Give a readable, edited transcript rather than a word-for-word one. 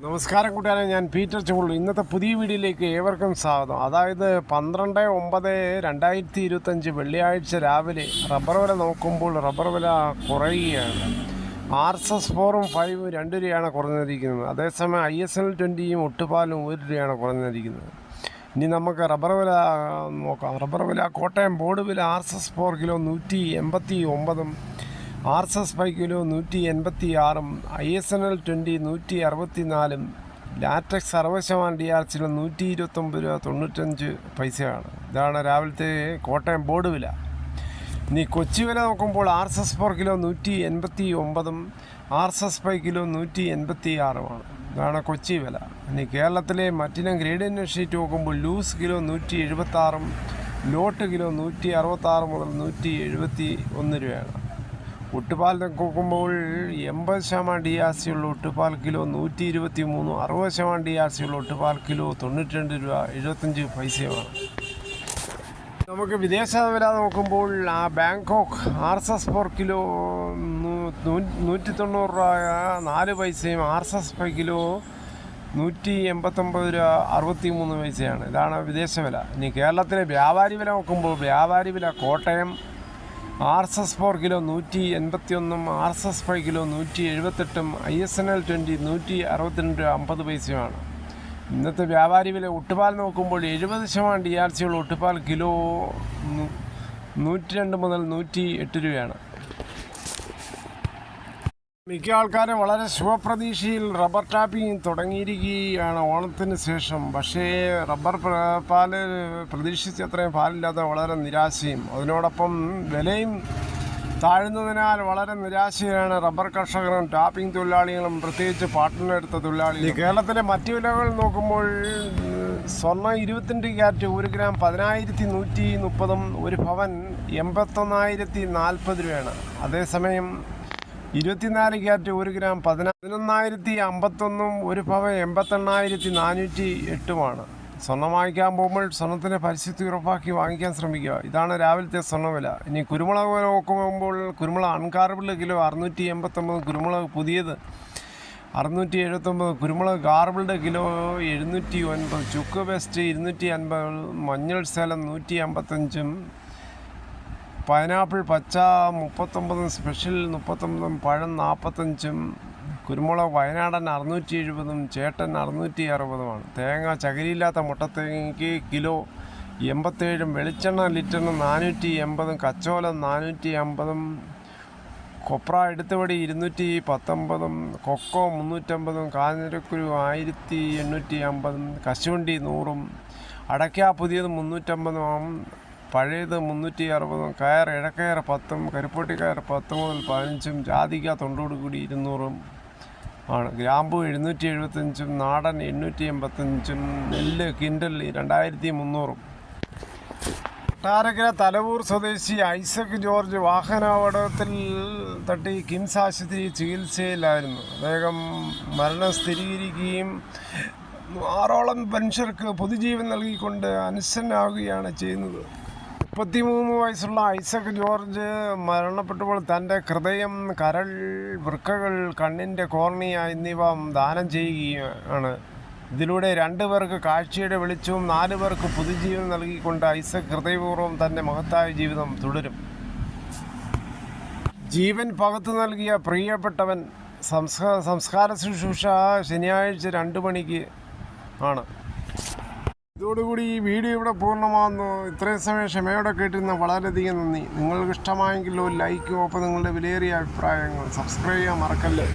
നമസ്കാരം കൂട്ടുകാരെ, ഞാൻ പീറ്റർ ചുള്ളു. ഇന്നത്തെ പുതിയ വീഡിയോയിലേക്ക് ഏവർക്കും സ്വാഗതം. അതായത് 12/9/2025 വെള്ളിയാഴ്ച രാവിലെ റബ്ബർ വില നോക്കുമ്പോൾ റബ്ബർ വില കുറയുകയാണ്. RSS4 5 2 രൂപയാണ് കുറഞ്ഞിരിക്കുന്നത്. അതേസമയം ISL 20 ഒട്ടുപാലും 1 രൂപയാണ് കുറഞ്ഞിരിക്കുന്നത്. ഇനി നമുക്ക് റബ്ബർ വില നോക്കാം. റബ്ബർ വില കോട്ടയം ബോർഡ് വില RSS4 kilo 189, RSS5 kilo 186, ISNL 20 164, latex 60% DRC 129 രൂപ 95 പൈസയാണ്. ഇതാണ് രാവിലത്തെ കോട്ടയം ബോർഡ് വില. ഇനി കൊച്ചി വില നോക്കുമ്പോൾ RSS4 കിലോ 189, RSS5 കിലോ 186. ഇതാണ് കൊച്ചി വില. ഇനി കേരളത്തിലെ മറ്റിനം ഗ്രേഡിയൻ ഷീറ്റ് നോക്കുമ്പോൾ ലൂസ് കിലോ 176, ലോട്ട് കിലോ 166 മുതൽ 171 രൂപയാണ്. ഒട്ടുപാൽ നോക്കുമ്പോൾ 80% DRC ഉള്ള ഒട്ടുപാൽ കിലോ 123, 60% DRC ഉള്ള ഒട്ടുപാൽ കിലോ 92 രൂപ 75 പൈസയാണ്. നമുക്ക് വിദേശ വില നോക്കുമ്പോൾ ബാങ്കോക്ക് RSS4 കിലോ 190 രൂപ 4 പൈസയും, RSS5 കിലോ 189 രൂപ 63 പൈസയാണ്. ഇതാണ് വിദേശ വില. ഇനി കേരളത്തിലെ വ്യാപാരി വില നോക്കുമ്പോൾ വ്യാപാരി വില Kottayam RSS4 kilo 181, RSS5 kilo 178, ISNL 20 162 രൂപ 50 പൈസയുമാണ്. ഇന്നത്തെ വ്യാപാരി വില ഒട്ടുപാൽ നോക്കുമ്പോൾ 70% DRC ഉള്ള ഒട്ടുപാൽ കിലോ 102 മുതൽ 108 രൂപയാണ്. മിക്ക ആൾക്കാരും വളരെ ശുഭപ്രതീക്ഷയിൽ റബ്ബർ ടാപ്പിംഗ് തുടങ്ങിയിരിക്കുകയാണ് ഓണത്തിന് ശേഷം. പക്ഷേ റബ്ബർ പാല് പ്രതീക്ഷിച്ച അത്രയും പാലില്ലാത്ത വളരെ നിരാശയും, അതിനോടൊപ്പം വിലയും താഴ്ന്നതിനാൽ വളരെ നിരാശയാണ് റബ്ബർ കർഷകരും ടാപ്പിംഗ് തൊഴിലാളികളും, പ്രത്യേകിച്ച് പാട്ടനെടുത്ത തൊഴിലാളികൾ. കേരളത്തിലെ മറ്റു വിലകൾ നോക്കുമ്പോൾ സ്വർണ്ണം 22 ക്യാരറ്റ് 1 ഗ്രാം 10,130, 1 പവൻ 81,040 രൂപയാണ്. അതേസമയം 24 ക്യാരറ്റ് 1 ഗ്രാം 11,051, 1 പവൻ 88,408. സ്വർണ്ണം വാങ്ങിക്കാൻ പോകുമ്പോൾ സ്വർണ്ണത്തിൻ്റെ പരിസ്ഥിതി ഉറപ്പാക്കി വാങ്ങിക്കാൻ ശ്രമിക്കുക. ഇതാണ് രാവിലത്തെ സ്വർണ്ണവില. ഇനി കുരുമുളക് വില നോക്കുമ്പോൾ കുരുമുളക് അൺകാർബിൾഡ് കിലോ 689, കുരുമുളക് പുതിയത് 679, കുരുമുളക് ഗാർബിൾഡ് കിലോ 709, ചുക്ക് വെസ്റ്റ് 250, മഞ്ഞൾ സേലം 155, പൈനാപ്പിൾ പച്ച 39, സ്പെഷ്യൽ 39, പഴം 45, കുരുമുളക് വയനാടൻ 670, ചേട്ടൻ 660. തേങ്ങ ചകിരിയില്ലാത്ത മുട്ടത്തേങ്ങയ്ക്ക് കിലോ 87, വെളിച്ചെണ്ണ ലിറ്ററിന് 480, കച്ചോലം 450, കൊപ്ര എടുത്തുപടി 219, കൊക്കോ 350, കാഞ്ഞിരക്കുരു 1850, കശുവണ്ടി 100, അടയ്ക്ക പുതിയത് 350, പഴയത് 360, കയർ ഇഴക്കയർ 10, കരിപ്പൊട്ടിക്കയർ 10 മുതൽ 15, ജാതിക്ക തൊണ്ടോട് കൂടി 200 ആണ്. ഗ്രാമ്പു 775, നാടൻ 885, നെല്ല് കിൻഡൽ 2300. കൊട്ടാരക്കര തലവൂർ സ്വദേശി ഐസക് ജോർജ് വാഹനാപകടത്തിൽ തട്ടി കിംസ് ആശുപത്രി ചികിത്സയിലായിരുന്നു. അദ്ദേഹം മരണം സ്ഥിരീകരിക്കുകയും 6ഓളം മനുഷ്യർക്ക് പൊതുജീവൻ നൽകിക്കൊണ്ട് അനുസരണനാവുകയാണ് ചെയ്യുന്നത്. 33 വയസ്സുള്ള ഐസക് ജോർജ് മരണപ്പെട്ടപ്പോൾ തൻ്റെ ഹൃദയം, കരൾ, വൃക്കകൾ, കണ്ണിൻ്റെ കോർണിയ എന്നിവ ദാനം ചെയ്യുകയാണ്. ഇതിലൂടെ 2 പേർക്ക് കാഴ്ചയുടെ വെളിച്ചവും 4 പേർക്ക് പുതുജീവൻ നൽകിക്കൊണ്ട് ഐസക് ഹൃദയപൂർവ്വം തൻ്റെ മഹത്തായ ജീവിതം തുടരും. ജീവൻ പകർത്തു നൽകിയ പ്രിയപ്പെട്ടവൻ. സംസ്കാര ശുശ്രൂഷ ശനിയാഴ്ച 2 മണിക്ക് ആണ്. ഇതോടുകൂടി ഈ വീഡിയോ ഇവിടെ പൂർണ്ണമാകുന്നു. ഇത്രയും സമയം ക്ഷമയോടെ കേട്ടിരുന്ന വളരെയധികം നന്ദി. നിങ്ങൾക്ക് ഇഷ്ടമായെങ്കിൽ ഒരു ലൈക്കും, ഒപ്പം നിങ്ങളുടെ വിലയേറിയ അഭിപ്രായങ്ങൾ സബ്സ്ക്രൈബ് ചെയ്യാൻ മറക്കല്ലേ.